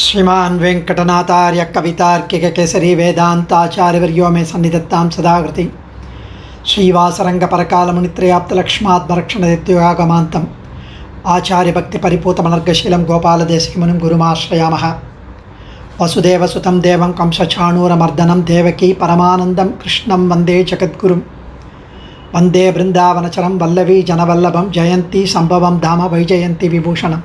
श्रीमान वेंकटनाथार्य कवितार्किक केसरी वेदांताचार्यवर्यो मे सन्निधत्तां सदाकृति श्रीवासरंग परकाल मुनित्रयाप्तलक्ष्मात्मरक्षणदित्युगागमान्तम् आचार्य भक्ति परिपूतमनर्गशीलं गोपालदेशिकमुनिं गुरुमाश्रयामः। वसुदेवसुतं देवं कंसचाणूरमर्दनं देवकी परमानन्दं कृष्णं वन्दे जगद्गुरुं वन्दे बृन्दावनचरं वल्लवी जनवल्लभं जयन्ती संभवं धाम Vaijayanti विभूषणम्.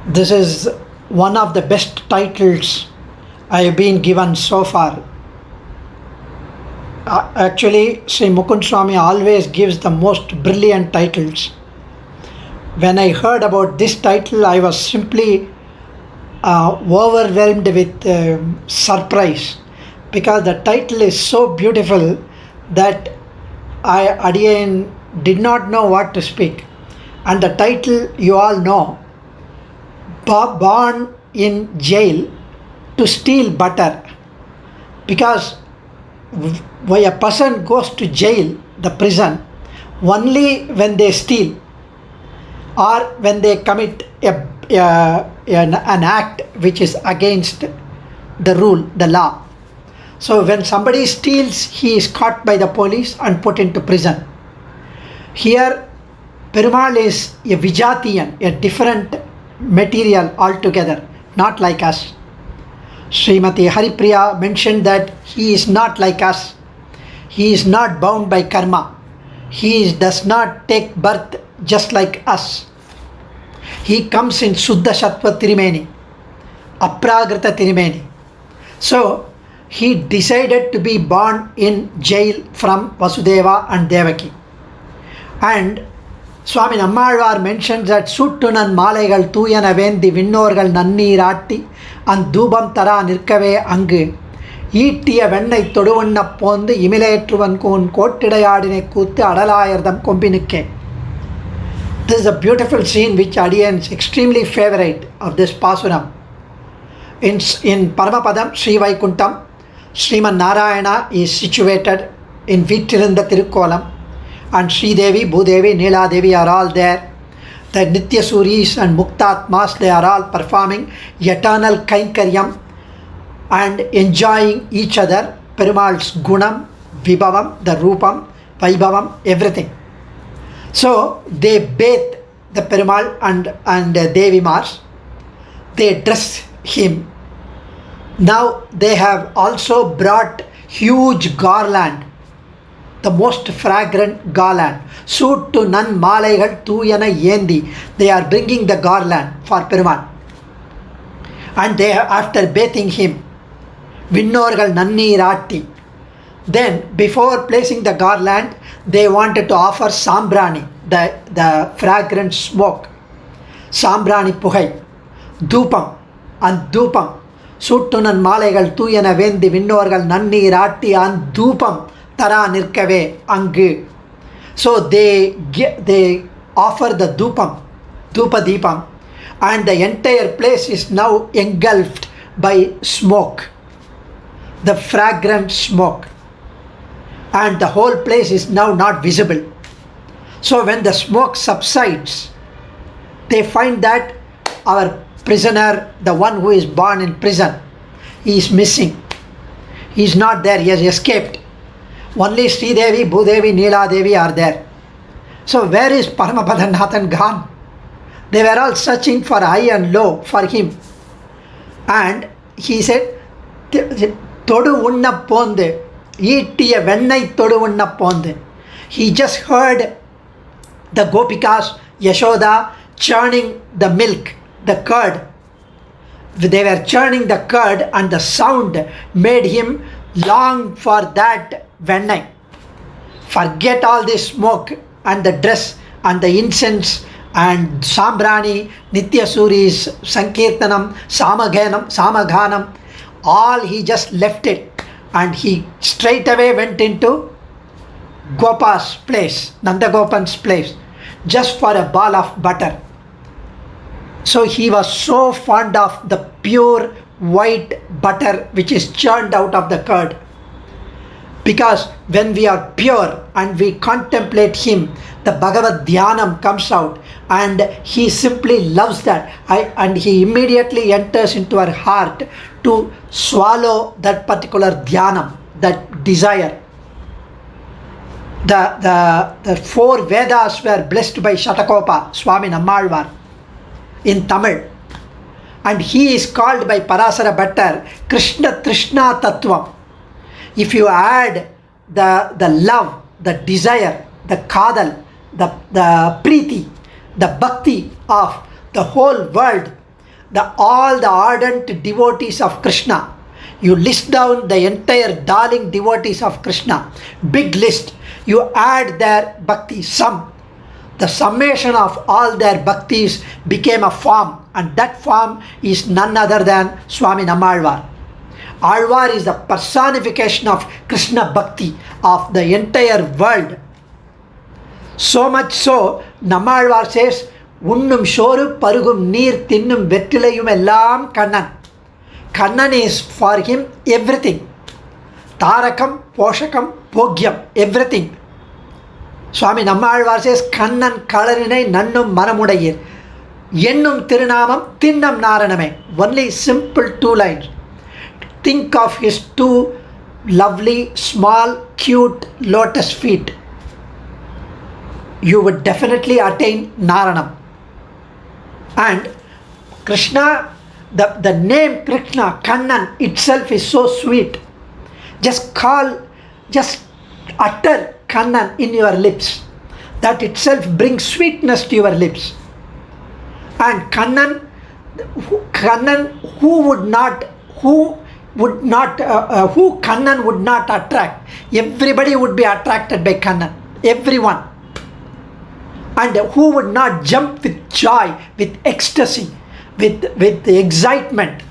This is one of the best titles I have been given so far. Actually, Sri Mukund Swami always gives the most brilliant titles. When I heard about this title, I was simply overwhelmed with surprise, because the title is so beautiful that I again did not know what to speak. And the title you all know, born in jail to steal butter, because when a person goes to jail, the prison, only when they steal or when they commit an act which is against the rule, the law. So when somebody steals, he is caught by the police and put into prison. Here Perumal is a Vijatiyan, a different material altogether, not like us. Srimati Haripriya mentioned that he is not like us. He is not bound by karma. He does not take birth just like us. He comes in Suddha Sattva Tirimeni, Apragrita Tirimeni. So he decided to be born in jail from Vasudeva and Devaki. And Swami Nammalvar mentions that Suttunan Malaigal Tuyana Vendi Vinnorgal Nanni Ratti and Dubam Tara Nirkave Angu Eatia Venai Toduvana Pond Imiletruvan Kun Kotidayadine Kutte Adalayardam Kompinike. This is a beautiful scene which Adiyan's extremely favorite of this Pasuram. In Paramapadam, Sri Vaikuntam, Sriman Narayana is situated in Vittirunda Tirukolam, and Sri Devi, Bhudevi, Neela Devi are all there. The Nitya Suris and Muktatmas, they are all performing eternal Kainkaryam and enjoying each other. Perumal's Gunam, Vibhavam, the Rupam, Vaibhavam, everything. So they bathe the Perumal and Devi Mars. They dress him. Now they have also brought huge garland, the most fragrant garland. Suit to nan malaigal tuyana yendi. They are bringing the garland for Perumal. And they have, after bathing him, Vinnorgal Nanni Ratti. Then before placing the garland, they wanted to offer Sambrani, the fragrant smoke. Sambrani Puhai, Dupam and Dupam. Suttunan Malaigal Tuyana Vendi Vinnorgal Nanni Ratti and Dupam Tara Nirkave Angu. So they offer the Dupa Deepam, and the entire place is now engulfed by smoke, the fragrant smoke, and the whole place is now not visible. So when the smoke subsides, they find that our prisoner, the one who is born in prison, he is missing. He is not there, he has escaped. Only Sri Devi, Bhudevi, Neela Devi are there. So where is Paramapadanathan gone? They were all searching for high and low for him. And he said, Todu unna ponde, eatiya vennai todu unna ponde. He just heard the Gopikas, Yashoda, churning the milk, the curd. They were churning the curd, and the sound made him long for that Vennai. Forget all this smoke and the dress and the incense and Sambrani, Nitya Suris, Sankirtanam, Samaghanam, all he just left it, and he straight away went into Gopa's place, Nandagopan's place, just for a ball of butter. So he was so fond of the pure white butter which is churned out of the curd. Because when we are pure and we contemplate him, the Bhagavad Dhyanam comes out, and he simply loves that, and he immediately enters into our heart to swallow that particular Dhyanam, that desire. The four Vedas were blessed by Shatakopa, Swami Nammalvar, in Tamil. And he is called by Parasara Bhattar Krishna Trishna Tattvam. If you add the love, the desire, the kadal, the preeti, the bhakti of the whole world, all the ardent devotees of Krishna, you list down the entire darling devotees of Krishna, big list, you add their bhakti sum. The summation of all their bhaktis became a form, and that form is none other than Swami Nammalvar. Alvar is the personification of Krishna Bhakti of the entire world. So much so, Nammalvar says, Unnum shoru parugum neer tinnum vettilayum ellam Kannan. Kannan is for him everything. Tarakam, Poshakam, Bhogyam, everything. Swami Nammalvar says, Kannan kalarinai nannum manamudayir. Yennum tirunamam tinnam naraname. Only simple 2 lines. Think of his 2 lovely, small, cute lotus feet. You would definitely attain Naranam. And Krishna, the name Krishna, Kannan itself is so sweet. Just utter Kannan in your lips. That itself brings sweetness to your lips. And Kannan, who Kannan would not attract? Everybody would be attracted by Kannan. Everyone. And who would not jump with joy, with ecstasy, with excitement,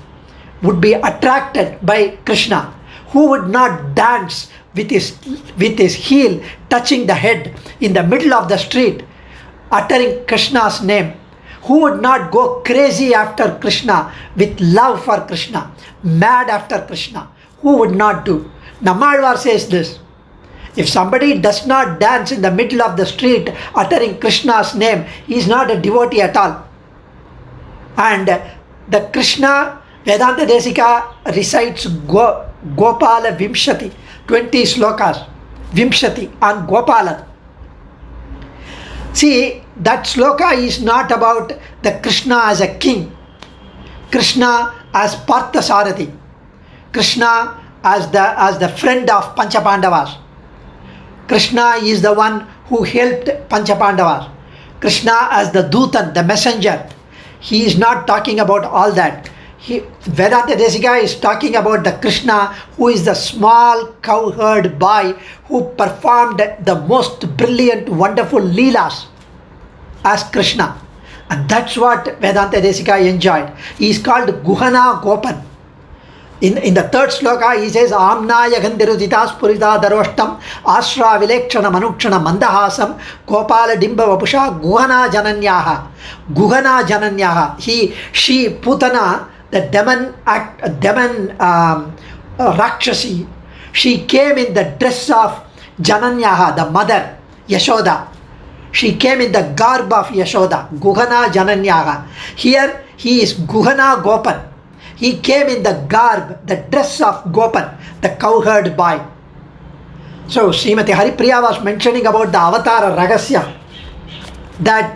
would be attracted by Krishna? Who would not dance with his heel touching the head in the middle of the street, uttering Krishna's name? Who would not go crazy after Krishna with love for Krishna, mad after Krishna? Who would not do? Nammalvar says this. If somebody does not dance in the middle of the street uttering Krishna's name, he is not a devotee at all. And the Krishna, Vedanta Desika recites Gopala Vimshati, 20 slokas, Vimshati on Gopala. See, that sloka is not about the Krishna as a king, Krishna as Parthasarathi, Krishna as the friend of Panchapandavas. Krishna is the one who helped Panchapandavas. Krishna as the Dutan, the messenger. He is not talking about all that. Vedanta Desika is talking about the Krishna who is the small cowherd boy who performed the most brilliant, wonderful leelas as Krishna. And that's what Vedanta Desika enjoyed. He is called Guhana Gopan. In the 3rd sloka, he says, Amnaya Gandhirudita Spurita Daroshtam Ashra Vilekshana Manukshana Mandahasam Gopala Dimba Vapusha Guhana Jananyaha. Guhana Jananyaha. She, Putana, the demon Rakshasi, she came in the dress of Jananyaha, the mother, Yashoda. She came in the garb of Yashoda, Guhana Jananyaha. Here he is Guhana Gopan. He came in the garb, the dress of Gopan, the cowherd boy. So Srimati Haripriya was mentioning about the Avatara Ragasya, that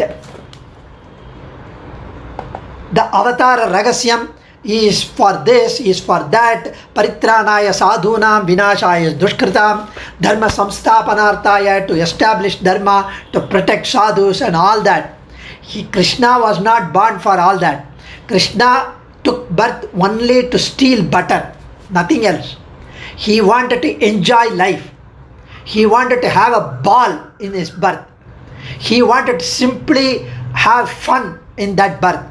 the Avatara Ragasyam is for this, is for that, Paritranaya Sadhunam Vinashaya Dushkritam, Dharma Samsthapanarthaya, to establish Dharma, to protect sadhus and all that. Krishna was not born for all that. Krishna took birth only to steal butter, nothing else. He wanted to enjoy life. He wanted to have a ball in his birth. He wanted to simply have fun in that birth.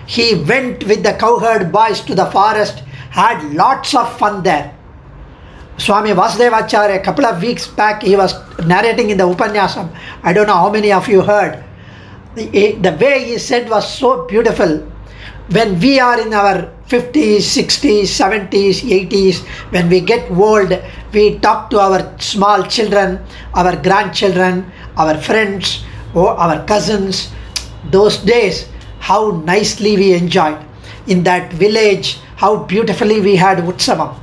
He went with the cowherd boys to the forest, had lots of fun there. Swami Vasudevacharya, a couple of weeks back, he was narrating in the Upanyasam. I don't know how many of you heard. The way he said was so beautiful. When we are in our 50s, 60s, 70s, 80s, when we get old, We talk to our small children, our grandchildren, our friends, or our cousins. Those days, how nicely we enjoyed. In that village, how beautifully we had Utsavam.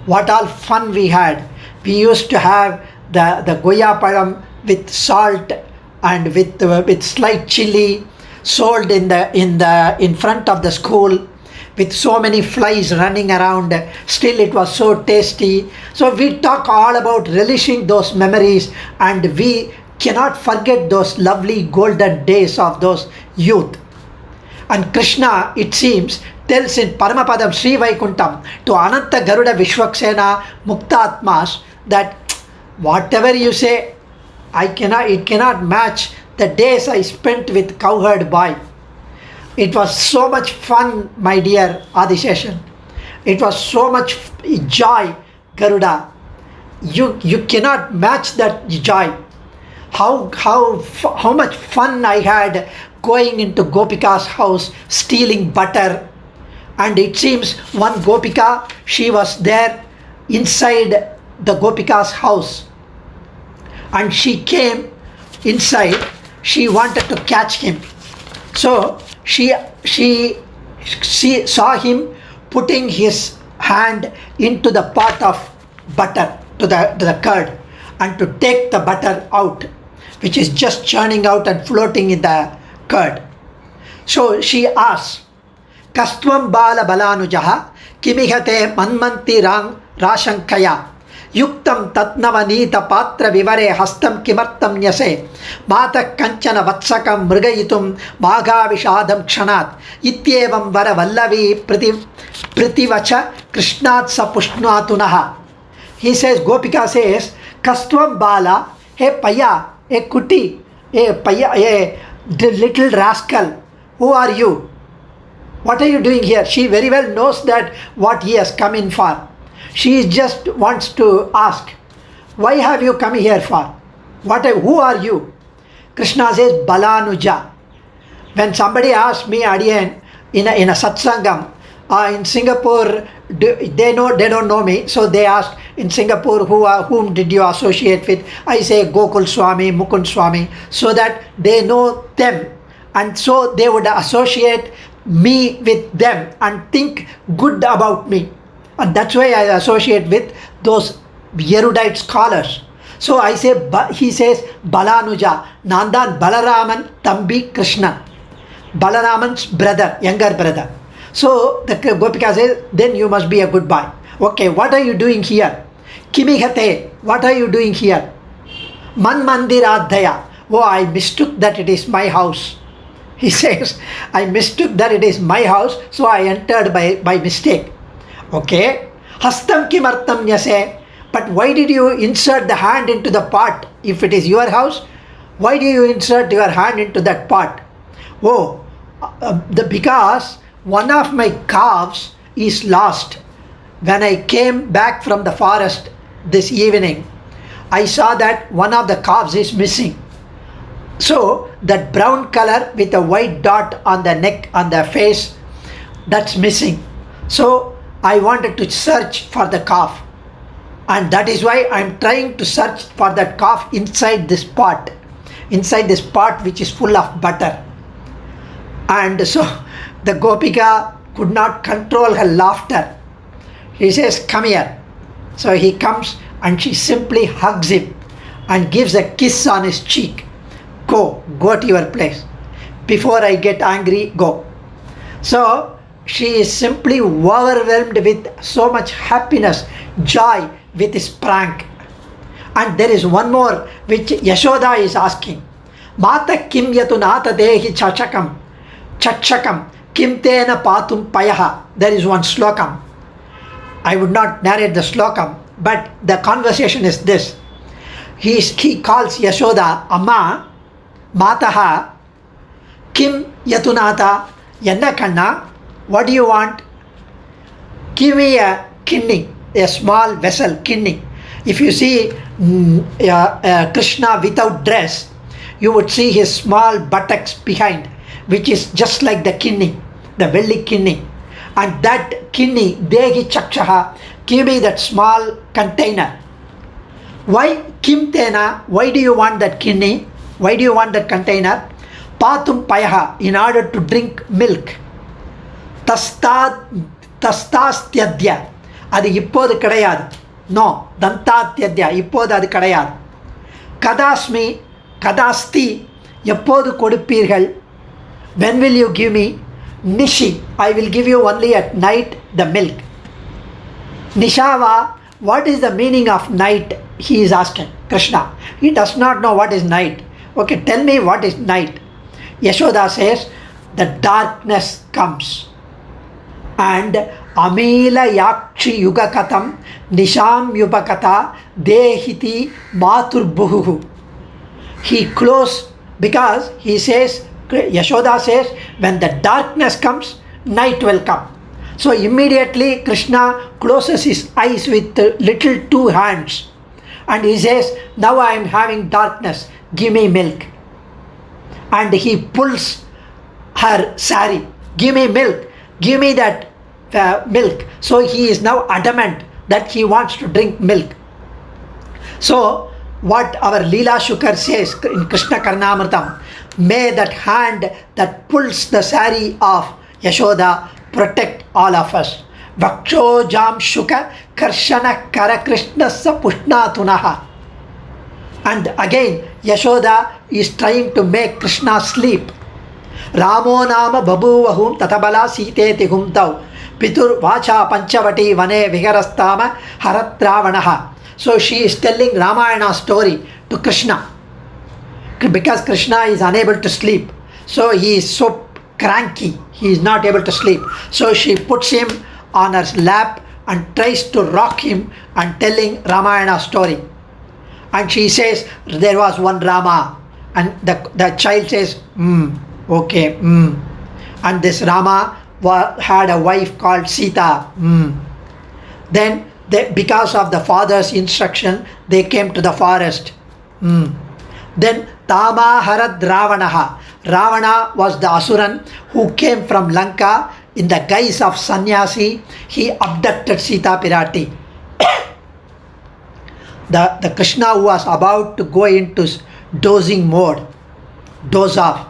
What all fun we had. We used to have the Goya Padam with salt and with slight chili sold in front of the school, with so many flies running around. Still it was so tasty. So we talk all about relishing those memories, and we cannot forget those lovely golden days of those youth. And Krishna, it seems, tells in Paramapadam Sri Vaikuntham to Ananta Garuda Vishwaksena Muktatmas that whatever you say, it cannot match the days I spent with cowherd boy. It was so much fun, my dear Adiseshan. It was so much joy, Garuda. You cannot match that joy. How much fun I had going into Gopika's house, stealing butter. And it seems one Gopika, she was there inside the Gopika's house. And she came inside. She wanted to catch him. So she saw him putting his hand into the pot of butter, to the curd, and to take the butter out, which is just churning out and floating in the curd. So she asked, Kastvam bala balanujaha kimihate manmanti rashankaya yuktam tatnavanita patra vivare hastam kimartam nyase mata kanchana vatsakam mrigayitum magha vishadam kshanat ityevam vara vallavi pritivacha krishnat sa pushnatunaha. He says, Gopika says, Kastvam bala, hey paya, hey kuti, hey paya, hey little rascal, who are you? What are you doing here? She very well knows that what he has come in for. She just wants to ask, why have you come here for? Who are you? Krishna says, Balanuja. When somebody asks me, Adiyan, in a satsangam, in Singapore, they don't know me, so they ask, in Singapore, whom did you associate with? I say Gokul Swami, Mukund Swami, so that they know them, and so they would associate me with them and think good about me. And that's why I associate with those erudite scholars. So I say, he says, Balanuja, Nandan Balaraman Tambi Krishna, Balaraman's brother, younger brother. So the Gopika says, then you must be a good boy. Okay, what are you doing here? Kimihate, what are you doing here? Man Mandiradhaya. Oh, I mistook that it is my house. He says, I mistook that it is my house, so I entered by mistake. Okay. Hastam kimartam nyase. But why did you insert the hand into the pot if it is your house? Why do you insert your hand into that pot? Oh, because one of my calves is lost. When I came back from the forest this evening, I saw that one of the calves is missing. So that brown color with a white dot on the neck, on the face, that's missing. So I wanted to search for the calf, and that is why I'm trying to search for that calf inside this pot which is full of butter. And so the Gopika could not control her laughter. He says, come here. So he comes and she simply hugs him and gives a kiss on his cheek. Go to your place. Before I get angry, go. So she is simply overwhelmed with so much happiness, joy with his prank. And there is one more which Yashoda is asking. Mata kim yatunata dehi chachakam kim tena patum payaha. There is one slokam. I would not narrate the slokam, but the conversation is this. He calls Yashoda, Amma, Mataha, Kim Yatunata, Yanna Kanna, what do you want? Give me a kidney, a small vessel, kidney. If you see Krishna without dress, you would see his small buttocks behind, which is just like the kidney, the velli kidney. And that kidney, Dehi Chakshaha, give me that small container. Why Kim Tena? Why do you want that kidney? Why do you want that container? Patum Payaha, in order to drink milk. Tastastyadya, அது இப்போது கிடையாது. No, தந்தாத்யத்யா, இப்போது அது கிடையாது. கதாஸ்மி, கதாஸ்தி, எப்போது கொடுப்பீர்கள்? When will you give me? Nishi, I will give you only at night the milk. Nishava, what is the meaning of night? He is asking Krishna. He does not know what is night. Okay, tell me what is night. Yashoda says, the darkness comes. And Amila Yakshi Yugakatam Nisham Yupakata Dehiti Maturbuhu. He closed because he says, Yashoda says, when the darkness comes, night will come. So immediately Krishna closes his eyes with little two hands. And he says, now I am having darkness, give me milk. And he pulls her sari, give me milk, give me that milk. So he is now adamant that he wants to drink milk. So what our Leela Shukar says in Krishna Karnamritam, may that hand that pulls the sari of Yashoda protect all of us. Vaksho jam shuka karshana kara krishnasa pushnatunaha. And again Yashoda is trying to make Krishna sleep. Ramo nama babuvahum tatabala siteti humtau pitur vacha panchavati vane viharastama haratravanaha. So she is telling Ramayana story to Krishna because Krishna is unable to sleep. So he is so cranky, he is not able to sleep. So she puts him on her lap and tries to rock him and telling Ramayana story. And she says, there was one Rama. And the child says, okay. And this Rama had a wife called Sita. Then because of the father's instruction, they came to the forest. Then Tama Harad Ravanaha. Ravana was the Asuran who came from Lanka in the guise of sannyasi. He abducted Sita Pirati. The Krishna who was about to go into dozing mode, doze off,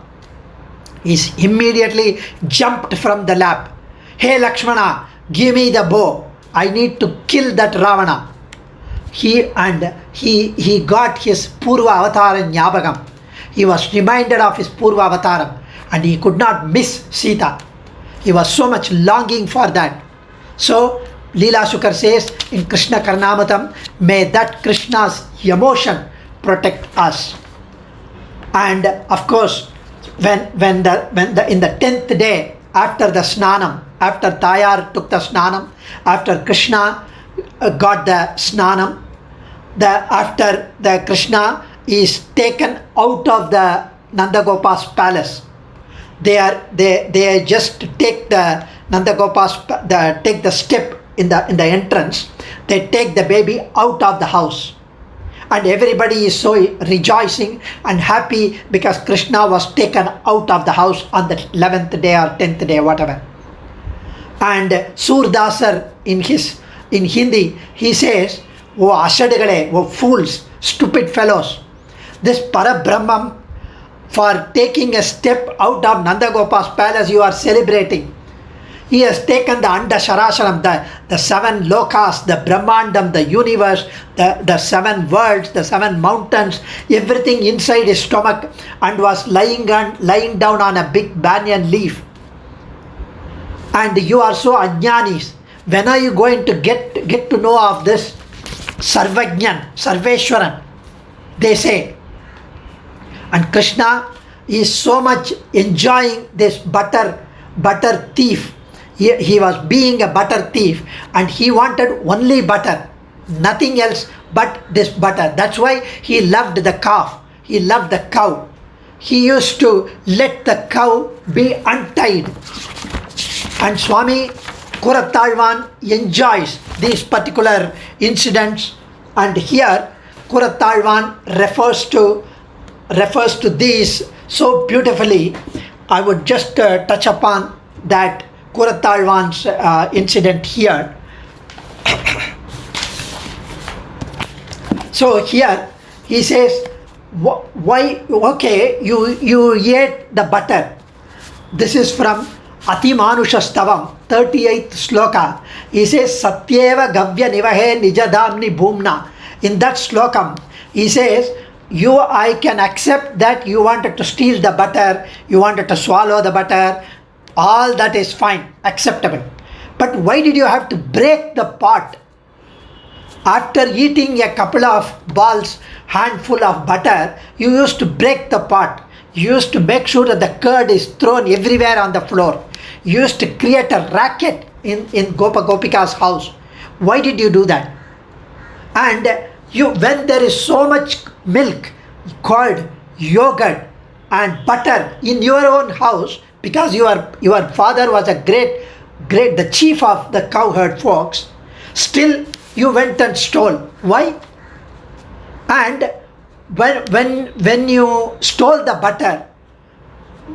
is immediately jumped from the lap. Hey Lakshmana, give me the bow. I need to kill that Ravana. He got his Purva Avatara Nyabagam. He was reminded of his Purva Avataram and he could not miss Sita. He was so much longing for that. So Leela Shukar says in Krishna Karnamatam, may that Krishna's emotion protect us. And of course, when in the 10th day after the Snanam, after Thaiyar took the Snanam, after Krishna got the Snanam, after the Krishna is taken out of the Nandagopa's palace, they just take the Nandagopa's take the step in the entrance. They take the baby out of the house, and everybody is so rejoicing and happy because Krishna was taken out of the house on the 11th day or 10th day, whatever. And Surdasar in Hindi, he says, oh ashadagale, oh fools, stupid fellows, this Parabrahman, for taking a step out of Nandagopa's palace you are celebrating. He has taken the Anda Sharasharam, the 7 lokas, the Brahmandam, the universe, the 7 worlds, the 7 mountains, everything inside his stomach, and was lying down on a big banyan leaf. And you are so ajnanis. When are you going to get to know of this Sarvajnan, Sarveshwaran? They say. And Krishna is so much enjoying this butter thief. He was being a butter thief and he wanted only butter, nothing else but this butter. That's why he loved the calf, he loved the cow. He used to let the cow be untied. And Swami Kurattalvan enjoys these particular incidents, and here Kurattalvan refers to these so beautifully. I would just touch upon that Kurattalvan's incident here. So here he says, why, okay, you ate the butter. This is from Atimanushastavam, 38th sloka. He says, Satyeva Gavya Nivahe Nijadamni Bhumna. In that slokam, he says, I can accept that you wanted to steal the butter, you wanted to swallow the butter, all that is fine, acceptable. But why did you have to break the pot? After eating a couple of balls, handful of butter, you used to break the pot. You used to make sure that the curd is thrown everywhere on the floor. You used to create a racket in Gopika's house. Why did you do that? And when there is so much milk, curd, yogurt and butter in your own house, because your father was the chief of the cowherd folks, still you went and stole. Why? And when you stole the butter,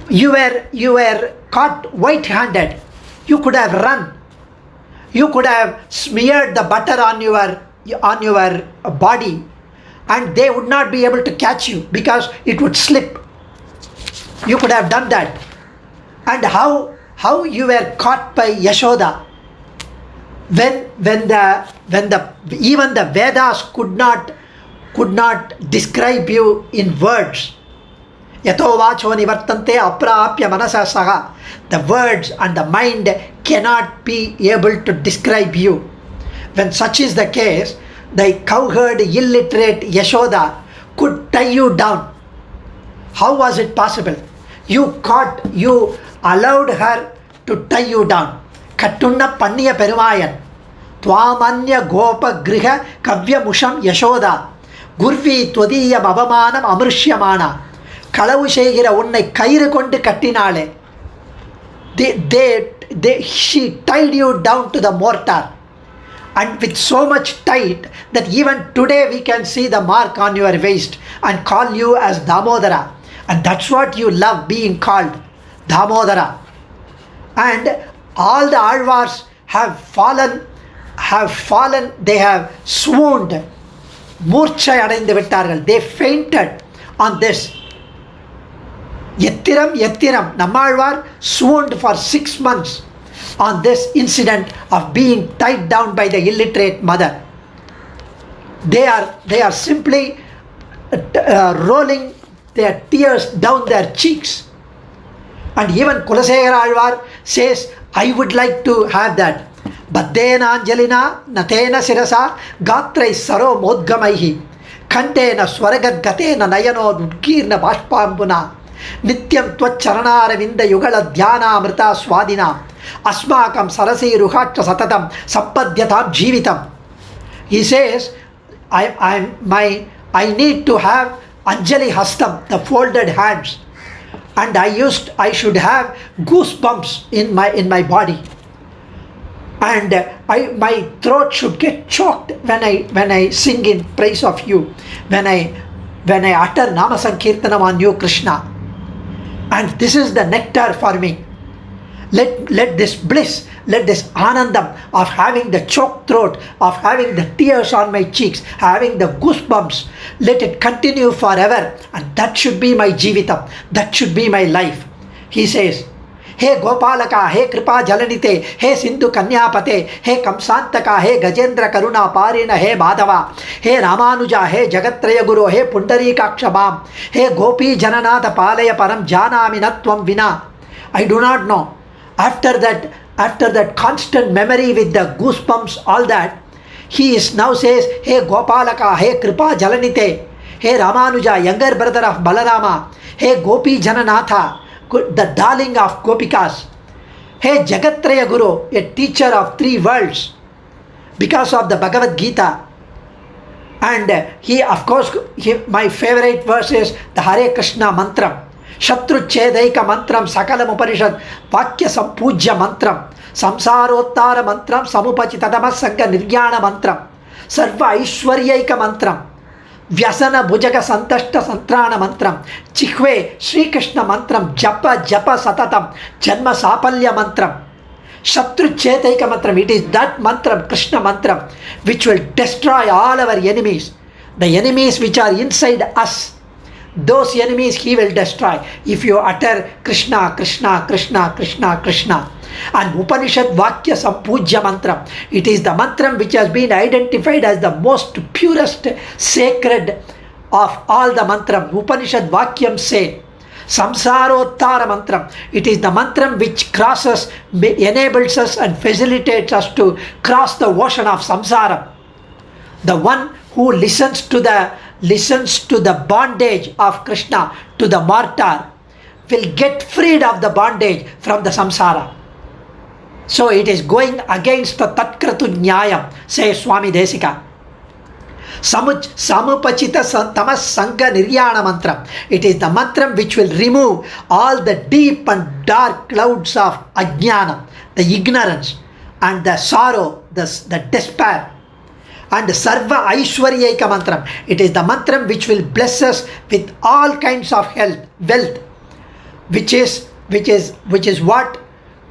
you were caught white-handed. You could have run. You could have smeared the butter on your body, and they would not be able to catch you because it would slip. You could have done that. And how you were caught by Yashoda when even the Vedas could not describe you in words. Yato vacho nivartante aprapya manasa saha. The words and the mind cannot be able to describe you. When such is the case, the cowherd illiterate Yashoda could tie you down. How was it possible? You allowed her to tie you down. Kattunna panniya perumayan twamanya gopa griha kavyamusham Yashoda gurvi twadiyam avamanam amrishyamana. Kalavu செய்கிற உன்னை கயிறு கொண்டு கட்டினாளே. She tied you down to the mortar, and with so much tight that even today we can see the mark on your waist and call you as Damodara, and that's what you love, being called Damodara. And all the Alvars have fallen, they have swooned, மூர்ச்சை அடைந்து விட்டார்கள். They fainted on this. Yettiram Nammalvar swooned for 6 months on this incident of being tied down by the illiterate mother. They are simply rolling their tears down their cheeks. And even Kulasekara Alvar says, I would like to have that. Baddena Anjalina Natena Sirasa Gatrai Saro Modgamaihi Kantena Swaragad Gatena Nayano Dukirna Bashpambuna Nityam Twacharanaaravinda Yugala Dhyana Amrita Swadina Asmakam Sarasi Ruhacha Satatam Sampadyatam Jivitam. He says, I need to have Anjali Hastam, the folded hands, and I should have goosebumps in my body, and my throat should get choked when I sing in praise of you, when I utter Nama Sankirtanam on you, Krishna. And this is the nectar for me. Let this bliss, let this anandam of having the choked throat, of having the tears on my cheeks, having the goosebumps, let it continue forever. And that should be my jivitam, that should be my life. He says, He Gopalaka, He Kripa Jalanite, He Sindhu Kanyapate, He Kamsantaka, He Gajendra Karuna Parina, He Madhava, He Ramanuja, He Jagatraya Guru, He Pundarikakshabam, He Gopi Jananatha Palaya Param Janaminatvam Vina. I do not know. After that constant memory with the goosebumps, all that, he is now says, Hey Gopalaka, Hey Kripa Jalanite, Hey Ramanuja, younger brother of Balarama, Hey Gopi Jananatha, the darling of Gopikas, Hey Jagatraya Guru, a teacher of 3 worlds, because of the Bhagavad Gita. And he, of course, my favorite verse is the Hare Krishna mantra. Shatru Chedaika mantram Sakalam Upanishad Vakya Sampujya mantram Samsarottara mantram Samupachitadama Sangha Nirgyana mantram Sarva Aishwaryaika mantram Vyasana Bhujaga Santashta Santrana mantram Chikve Sri Krishna mantram Japa Satatam Janma Sapalya mantram Shatru Chedaika mantram. It is that mantram, Krishna mantram, which will destroy all our enemies. The enemies which are inside us, those enemies he will destroy if you utter Krishna, Krishna, Krishna, Krishna, Krishna. And Upanishad Vakya Sampujya Mantra, it is the mantra which has been identified as the most purest, sacred of all the mantra. Upanishad Vakyam say, Samsarottara Mantra, it is the mantra which crosses, enables us and facilitates us to cross the ocean of samsara. The one who listens to the bondage of Krishna, to the martyr, will get freed of the bondage from the samsara. So it is going against the Tatkratu Nyayam, says Swami Desika. Samupachita Tamas Sangha Niryana Mantra. It is the mantra which will remove all the deep and dark clouds of Ajnana, the ignorance and the sorrow, the despair. And Sarva Aishwaryeka Mantra. It is the mantra which will bless us with all kinds of wealth, which is what?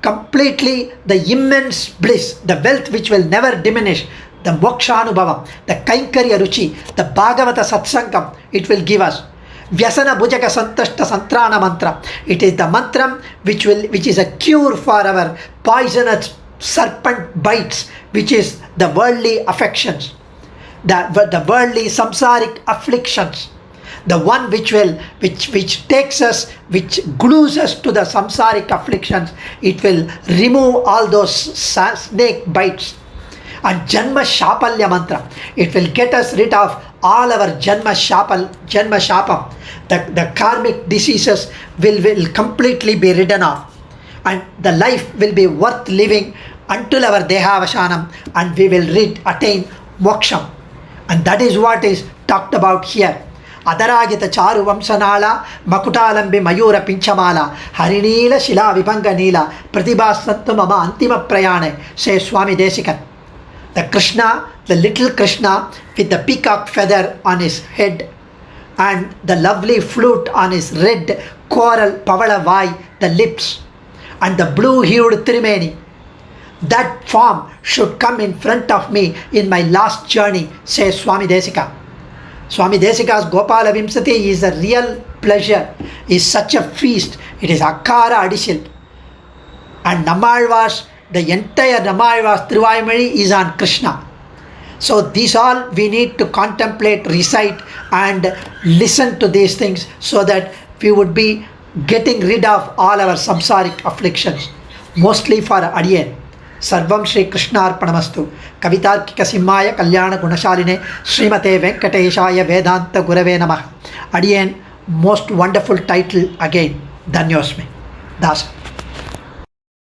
Completely the immense bliss, the wealth which will never diminish, the Mokshanubhavam, the Kaikarya Ruchi, the Bhagavata Satsangam, it will give us. Vyasana Bhujaka Santashta Santrana Mantra. It is the mantra which is a cure for our poisonous serpent bites, which is the worldly affections, the worldly samsaric afflictions. The one which takes us, which glues us to the samsaric afflictions, it will remove all those snake bites. And Janma Shapalya Mantra, it will get us rid of all our Janma Shapam. The karmic diseases will completely be ridden off. And the life will be worth living until our Dehavashanam, and we will attain Moksham. And that is what is talked about here. Adaragita Charu Vamsanala, Makutalambi Mayura Pinchamala, Harinila Shila Vipanga Nila, Pratibhasantu Mama Antima Prayane, says Swami Desikan. The Krishna, the little Krishna with the peacock feather on his head and the lovely flute on his red coral Pavala Vai, the lips, and the blue-hued Trimeni. That form should come in front of me in my last journey, says Swami Desika. Swami Desika's Gopala Vimsati is a real pleasure, is such a feast. It is Akkara Adishil. And Namalvas, the entire Namalvas Trivayamari is on Krishna. So these all we need to contemplate, recite and listen to these things so that we would be getting rid of all our samsaric afflictions, mostly for Adiyan. Sarvam Shri Krishna Arpanamastu. Kavitarkika Simhaya Kalyana Gunashaline Srimate Venkateshaya Vedanta Gurave Namah. Adiyan, most wonderful title again. Dhanyosmi. Das.